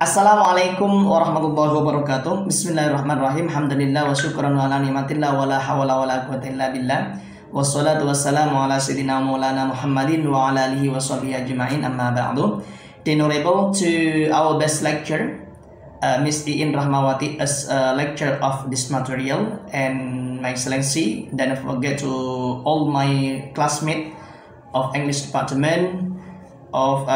Assalamualaikum warahmatullahi wabarakatuh. Bismillahirrahmanirrahim. Alhamdulillah wa syukran wa ala ni'matillah wa la hawla wa la quwwata illa billah. Wassalatu wassalamu ala sayyidina maulana Muhammadin wa ala alihi wa sahbihi ajma'in, amma ba'du. Honorable to our best lecturer, Miss Iin Rahmawati, as a lecturer of this material, and my excellency, then I forget to all my classmates of English department of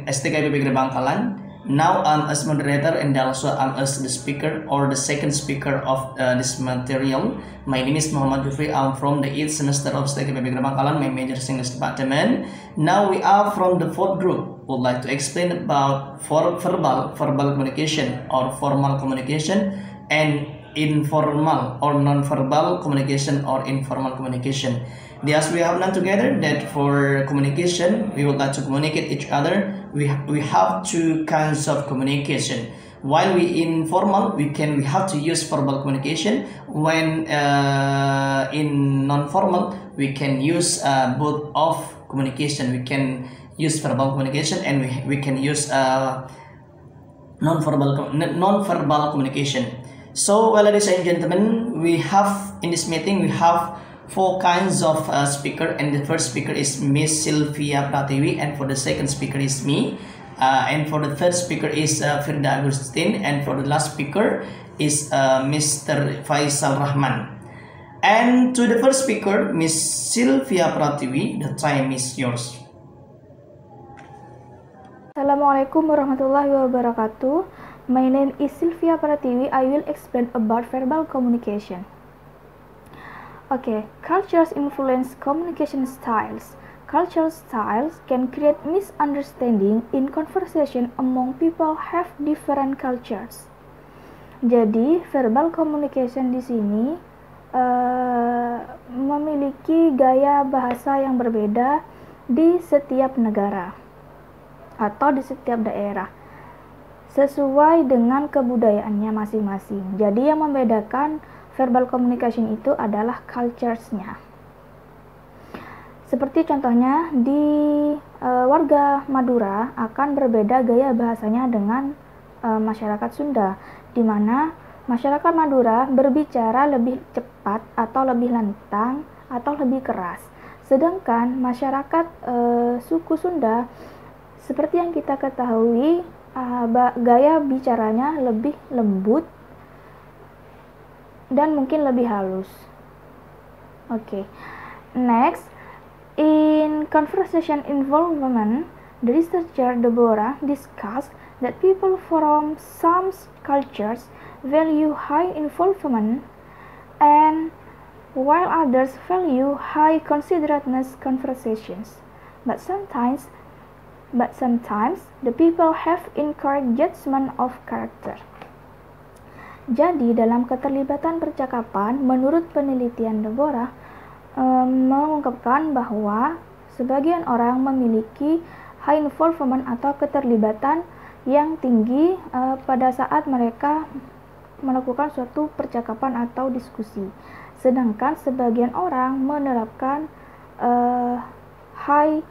STKPP Bangkalan. Now I'm as moderator and also I'm as the speaker or the second speaker of this material. My name is Muhammad Jufri. I'm from the 8th semester of STKPP Bangkalan. My major is English department. Now we are from the 4th group. Would like to explain about verbal communication or formal communication, and informal or non-verbal communication or informal communication. As we have learned together that for communication, we would like to communicate each other. We have two kinds of communication. While we informal, we have to use verbal communication. When in non-formal, we can use both of communication. We can use verbal communication and we can use non-verbal communication. So, well, ladies and gentlemen, we have in this meeting we have four kinds of speaker, and the first speaker is Miss Sylvia Pratiwi, and for the second speaker is me, and for the third speaker is Firda Agustin, and for the last speaker is Mr. Faisal Rahman. And to the first speaker, Miss Sylvia Pratiwi, the time is yours. Assalamualaikum warahmatullahi wabarakatuh. My name is Sylvia Pratiwi. I will explain about verbal communication. Okay, cultures influence communication styles. Cultural styles can create misunderstanding in conversation among people have different cultures. Jadi, verbal communication di sini memiliki gaya bahasa yang berbeda di setiap negara atau di setiap daerah sesuai dengan kebudayaannya masing-masing. Jadi, yang membedakan verbal communication itu adalah cultures-nya. Seperti contohnya di warga Madura akan berbeda gaya bahasanya dengan masyarakat Sunda, di mana masyarakat Madura berbicara lebih cepat atau lebih lantang atau lebih keras. Sedangkan masyarakat suku Sunda, seperti yang kita ketahui, gaya bicaranya lebih lembut dan mungkin lebih halus. Okay. Next, in conversation involvement, the researcher Deborah discussed that people from some cultures value high involvement, and while others value high considerateness conversations. But sometimes the people have incorrect judgment of character. Jadi, dalam keterlibatan percakapan, menurut penelitian Deborah mengungkapkan bahwa sebagian orang memiliki high involvement atau keterlibatan yang tinggi pada saat mereka melakukan suatu percakapan atau diskusi. Sedangkan sebagian orang menerapkan high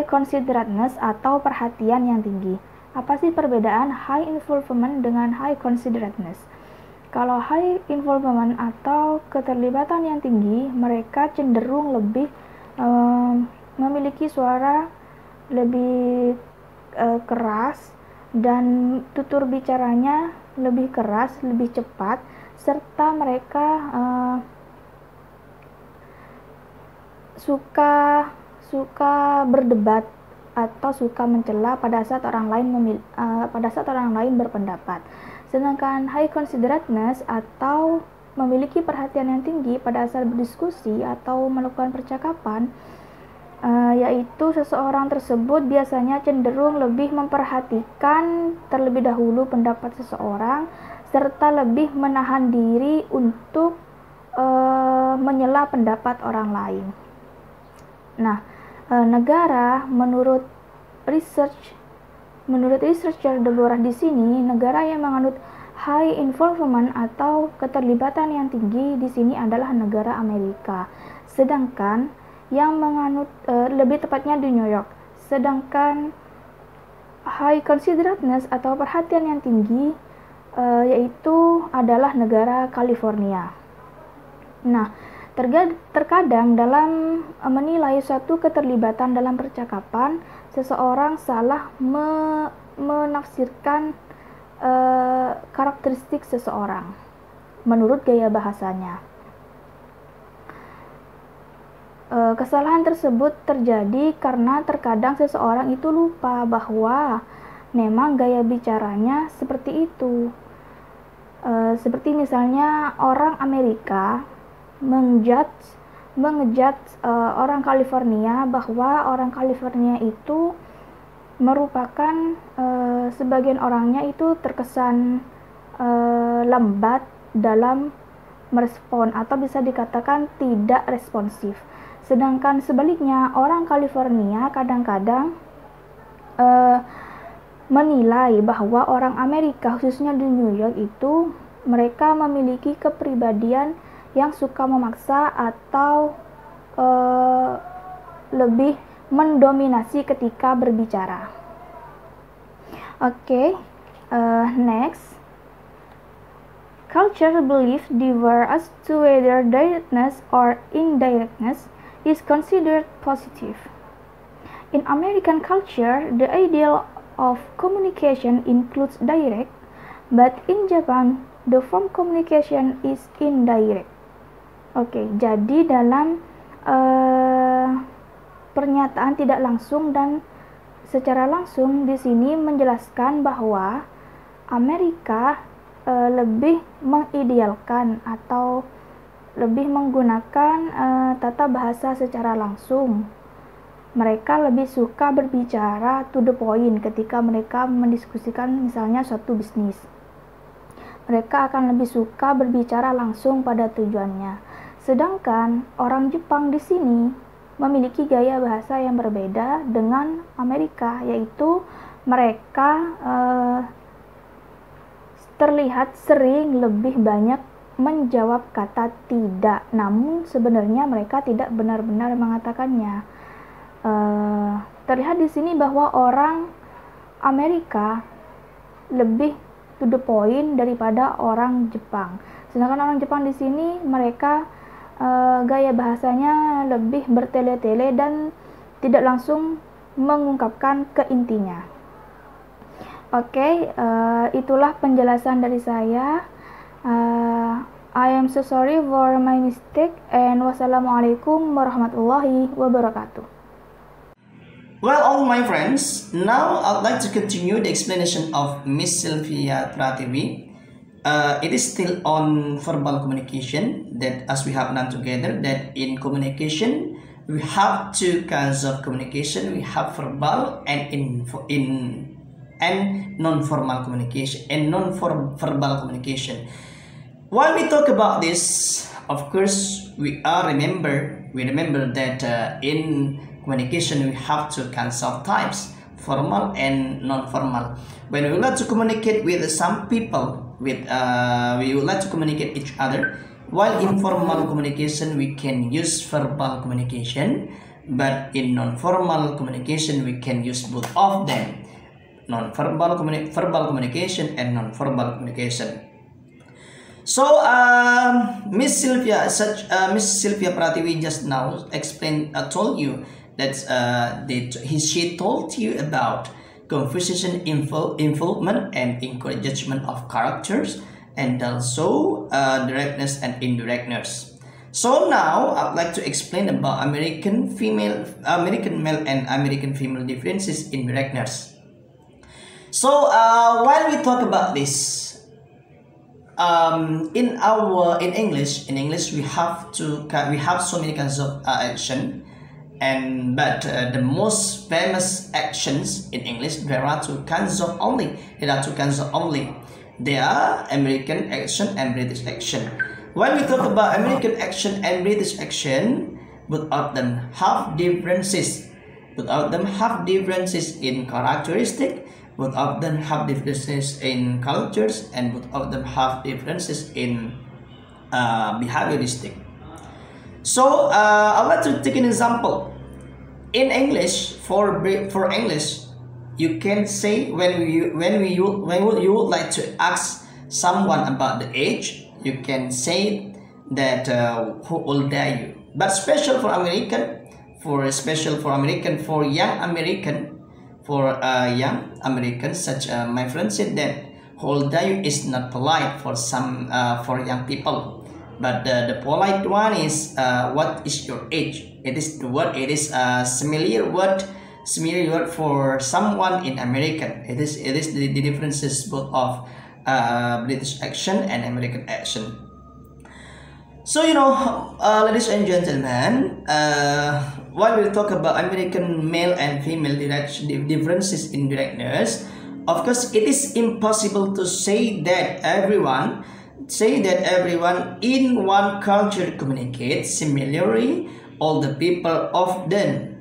considerateness atau perhatian yang tinggi. Apa sih perbedaan high involvement dengan high considerateness? Kalau high involvement atau keterlibatan yang tinggi, mereka cenderung lebih memiliki suara lebih keras dan tutur bicaranya lebih keras, lebih cepat, serta mereka suka berdebat atau suka mencela pada saat orang lain berpendapat. Sedangkan high considerateness atau memiliki perhatian yang tinggi pada saat berdiskusi atau melakukan percakapan, yaitu seseorang tersebut biasanya cenderung lebih memperhatikan terlebih dahulu pendapat seseorang serta lebih menahan diri untuk menyela pendapat orang lain. Nah, negara menurut researcher Deborah di sini, negara yang menganut high involvement atau keterlibatan yang tinggi di sini adalah negara Amerika. Sedangkan yang menganut lebih tepatnya di New York. Sedangkan high considerateness atau perhatian yang tinggi yaitu adalah negara California. Nah, terkadang dalam menilai suatu keterlibatan dalam percakapan, seseorang salah menafsirkan karakteristik seseorang menurut gaya bahasanya. Kesalahan tersebut terjadi karena terkadang seseorang itu lupa bahwa memang gaya bicaranya seperti itu. Seperti misalnya orang Amerika mengejudge orang California bahwa orang California itu merupakan sebagian orangnya itu terkesan lambat dalam merespon atau bisa dikatakan tidak responsif. Sedangkan sebaliknya orang California kadang-kadang menilai bahwa orang Amerika khususnya di New York itu mereka memiliki kepribadian yang suka memaksa atau lebih mendominasi ketika berbicara. Next. Culture belief differ as to whether directness or indirectness is considered positive. In American culture, the ideal of communication includes direct, but in Japan, the form communication is indirect. Jadi dalam pernyataan tidak langsung dan secara langsung di sini menjelaskan bahwa Amerika lebih mengidealkan atau lebih menggunakan tata bahasa secara langsung. Mereka lebih suka berbicara to the point ketika mereka mendiskusikan misalnya suatu bisnis. Mereka akan lebih suka berbicara langsung pada tujuannya. Sedangkan orang Jepang di sini memiliki gaya bahasa yang berbeda dengan Amerika, yaitu mereka terlihat sering lebih banyak menjawab kata tidak, namun sebenarnya mereka tidak benar-benar mengatakannya. Terlihat di sini bahwa orang Amerika lebih to the point daripada orang Jepang. Sedangkan orang Jepang di sini mereka gaya bahasanya lebih bertele-tele dan tidak langsung mengungkapkan ke intinya. Itulah penjelasan dari saya. I am so sorry for my mistake and wassalamualaikum warahmatullahi wabarakatuh. Well, all my friends, now I'd like to continue the explanation of Miss Sylvia Prativi. It is still on verbal communication, that as we have done together, that in communication we have two kinds of communication. We have verbal and non-formal communication and non-verbal communication. While we talk about this, of course, we remember that in communication we have two kinds of types, formal and non-formal. When we would like to communicate with some people, we would like to communicate each other. While in formal communication we can use verbal communication, but in non-formal communication we can use both of them, verbal communication and non-verbal communication. So Miss Sylvia Prativi just now told you that she told you about conversation involvement and encouragement of characters, and also directness and indirectness. So now I'd like to explain about American male and American female differences in directness. So while we talk about this, in English we have so many kinds of action. But the most famous actions in English, there are two kinds of only. They are American action and British action. When we talk about American action and British action, both of them have differences. Both of them have differences in characteristic. Both of them have differences in cultures, and both of them have differences in behavioristic. So I'd like to take an example. in English, for English, you can say when you would like to ask someone about the age, you can say that how old are you. But special for American, for young American, such my friend said that how old are you is not polite for some for young people. But the polite one is what is your age? It is the word. It is a similar word for someone in American. It is the differences both of British accent and American accent. So ladies and gentlemen, while we talk about American male and female differences in directness, of course, it is impossible to say that everyone in one culture communicates similarly. All the people often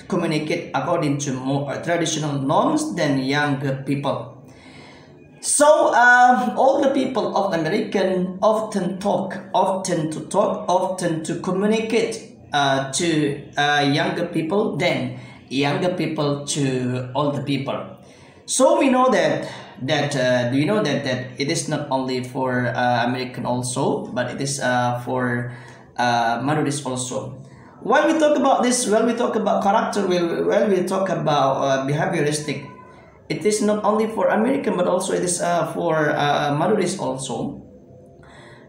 communicate according to more traditional norms than younger people. So all the people of American often to communicate to younger people than younger people to older people. So we know that do you know that it is not only for American also, but it is for Maduris also. When we talk about this, when we talk about character, when we talk about behavioristic, it is not only for American, but also it is for Maduris also.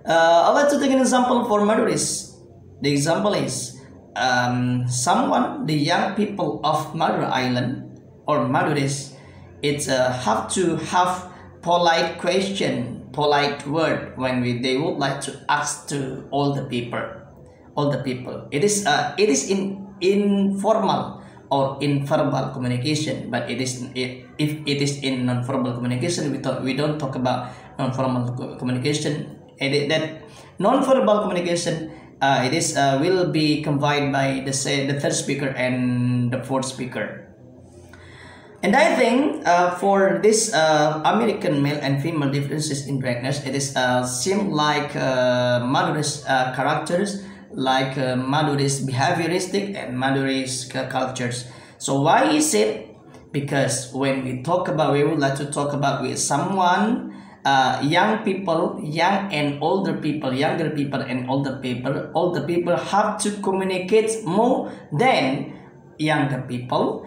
I'd like to take an example for Maduris. The example is the young people of Madura Island or Maduris, it's have to have polite question, polite word when they would like to ask to all the people. It is informal or informal communication, but if it is in non-verbal communication, we don't talk about non-formal communication. That non-verbal communication will be combined by the third speaker and the fourth speaker. And I think for this American male and female differences in directness, it is seem like Maduris characters, like Maduris behavioristic and Maduris cultures. So why is it? Because when we would like to talk about with someone, young and older people, younger people and older people have to communicate more than younger people.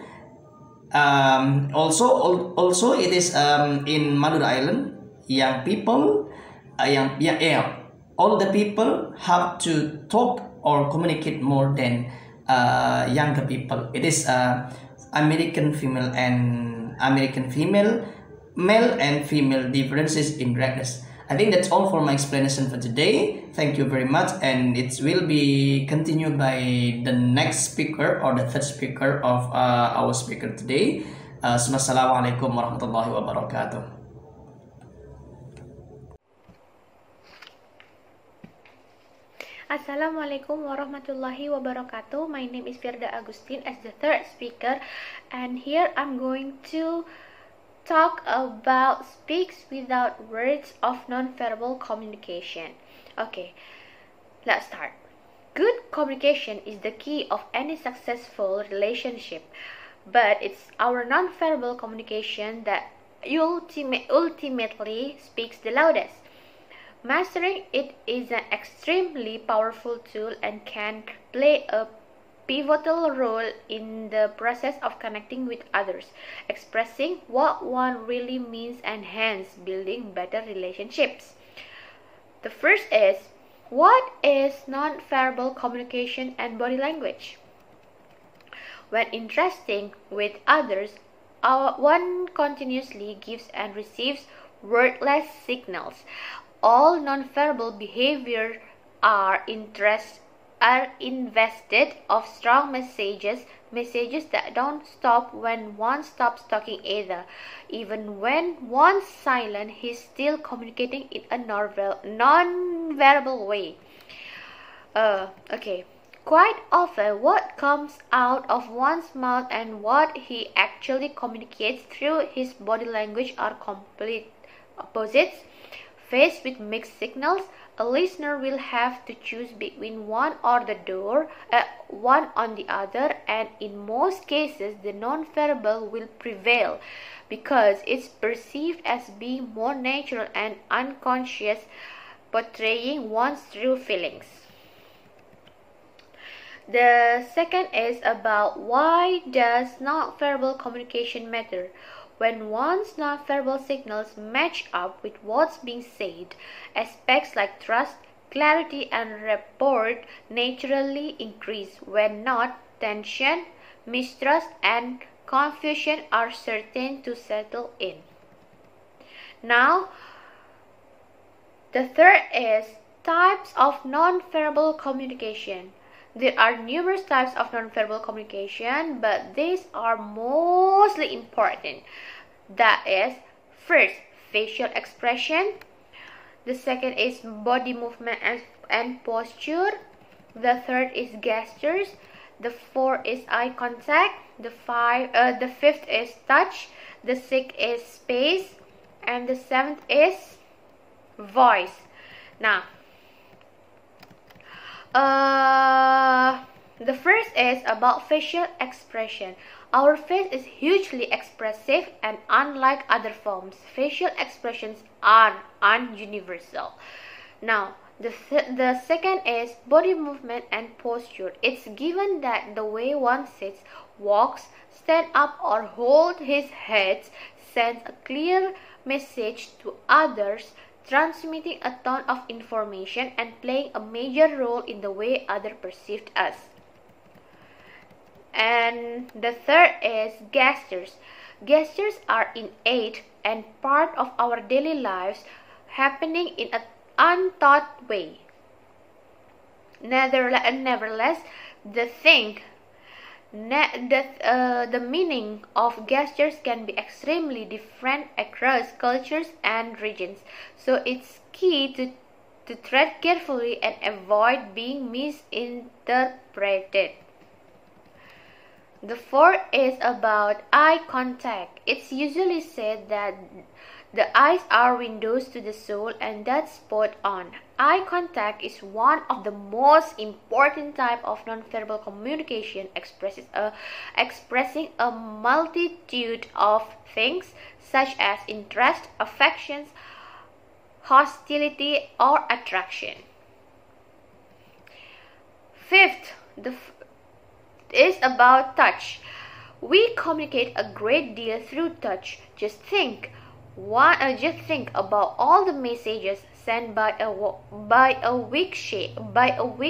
Also it is in Madura Island, young people, older people have to talk or communicate more than younger people. It is American female, male and female differences in directness. I think that's all for my explanation for today. Thank you very much, and it will be continued by the next speaker or the third speaker of our speaker today. Assalamualaikum warahmatullahi wabarakatuh. Assalamualaikum warahmatullahi wabarakatuh. My name is Firda Agustin as the third speaker, and here I'm going to talk about speaks without words of non-verbal communication. Okay, let's start. Good communication is the key of any successful relationship, but it's our non-verbal communication that ultimately speaks the loudest. Mastering it is an extremely powerful tool and can play a pivotal role in the process of connecting with others, expressing what one really means, and hence building better relationships. The first is, what is non-verbal communication and body language? When interacting with others, one continuously gives and receives wordless signals. All non-verbal behavior are invested of strong messages that don't stop when one stops talking either. Even when one's silent, he's still communicating in a non-verbal way. Okay. Quite often, what comes out of one's mouth and what he actually communicates through his body language are complete opposites. Faced with mixed signals, a listener will have to choose between one or one on the other, and in most cases the non-verbal will prevail because it's perceived as being more natural and unconscious, portraying one's true feelings. The second is about why does non-verbal communication matter. When one's non-verbal signals match up with what's being said, aspects like trust, clarity and rapport naturally increase. When not, tension, mistrust and confusion are certain to settle in. Now, the third is types of non-verbal communication. There are numerous types of non-verbal communication, but these are mostly important. That is, first, facial expression. The second is body movement and posture. The third is gestures. The fourth is eye contact. The fifth is touch. The sixth is space. And the seventh is voice. Now, the first is about facial expression. Our face is hugely expressive, and unlike other forms, facial expressions are universal. Now, the second is body movement and posture. It's given that the way one sits, walks, stands up, or holds his head sends a clear message to others, transmitting a ton of information and playing a major role in the way others perceive us. And the third is gestures. Gestures are innate and part of our daily lives, happening in an unthought way. Nevertheless, the meaning of gestures can be extremely different across cultures and regions. So it's key to tread carefully and avoid being misinterpreted. The fourth is about eye contact. It's usually said that the eyes are windows to the soul, and that's spot on. Eye contact is one of the most important type of non-verbal communication, expressing a multitude of things such as interest, affections, hostility, or attraction. Fifth, is about touch. We communicate a great deal through touch. Just think about all the messages sent by a weak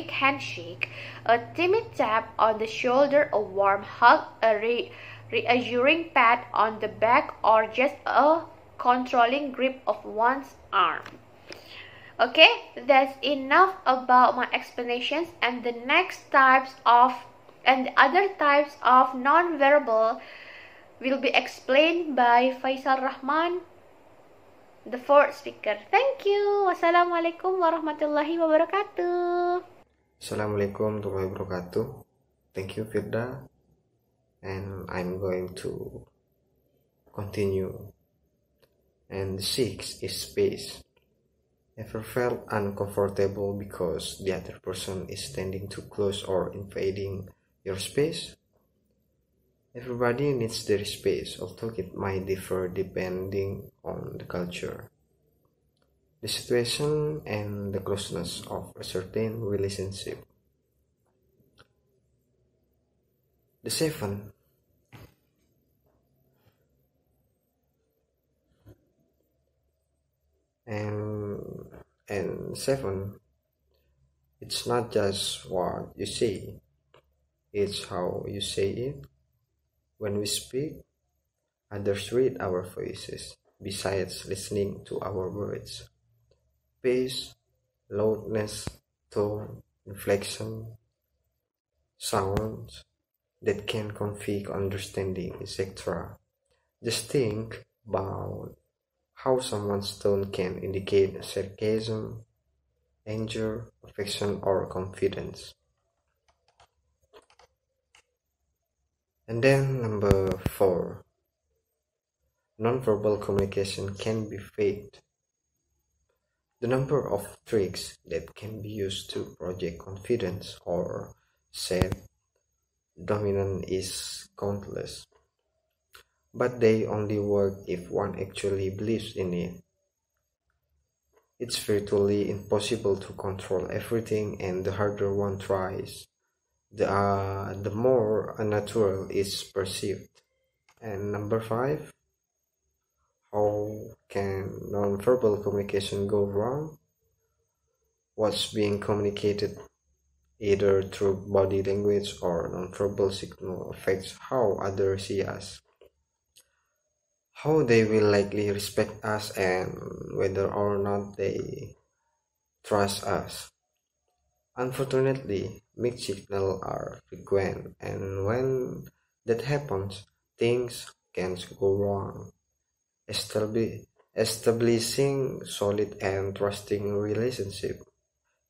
handshake, a timid tap on the shoulder, a warm hug, a reassuring pat on the back, or just a controlling grip of one's arm. Okay, that's enough about my explanations, and the other types of non-verbal will be explained by Faisal Rahman, the fourth speaker. Thank you. Wassalamualaikum warahmatullahi wabarakatuh. Assalamualaikum warahmatullahi wabarakatuh. Thank you, Firda. And I'm going to continue. And the sixth is space. Ever felt uncomfortable because the other person is standing too close or invading your space? Everybody needs their space, although it might differ depending on the culture, the situation, and the closeness of a certain relationship. The seven and seven, it's not just what you say, it's how you say it. When we speak, others read our voices, besides listening to our words. Pace, loudness, tone, inflection, sounds that can convey understanding, etc. Just think about how someone's tone can indicate sarcasm, anger, affection, or confidence. And then number 4, nonverbal communication can be faked. The number of tricks that can be used to project confidence or set dominant is countless, but they only work if one actually believes in it. It's virtually impossible to control everything, and the harder one tries, the more unnatural it's perceived. And number 5, how can nonverbal communication go wrong? What's being communicated either through body language or nonverbal signal affects how others see us, how they will likely respect us, and whether or not they trust us. Unfortunately, mixed signals are frequent, and when that happens, things can go wrong. Establishing solid and trusting relationship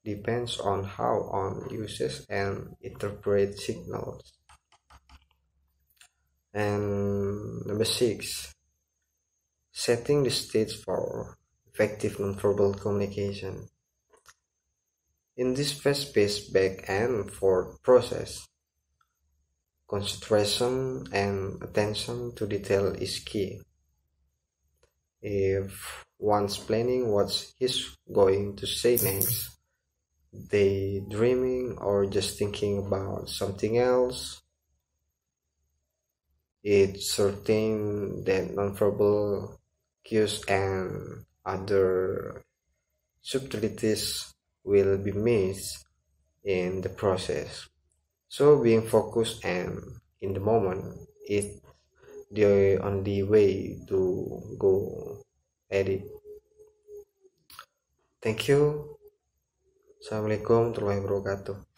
depends on how one uses and interprets signals. And number 6, setting the stage for effective nonverbal communication. In this fast-paced back and forth process, concentration and attention to detail is key. If one's planning what he's going to say next, daydreaming, or just thinking about something else, it's certain that nonverbal cues and other subtleties will be missed in the process. So being focused and in the moment is the only way to go at it. Thank you. Assalamualaikum warahmatullahi wabarakatuh.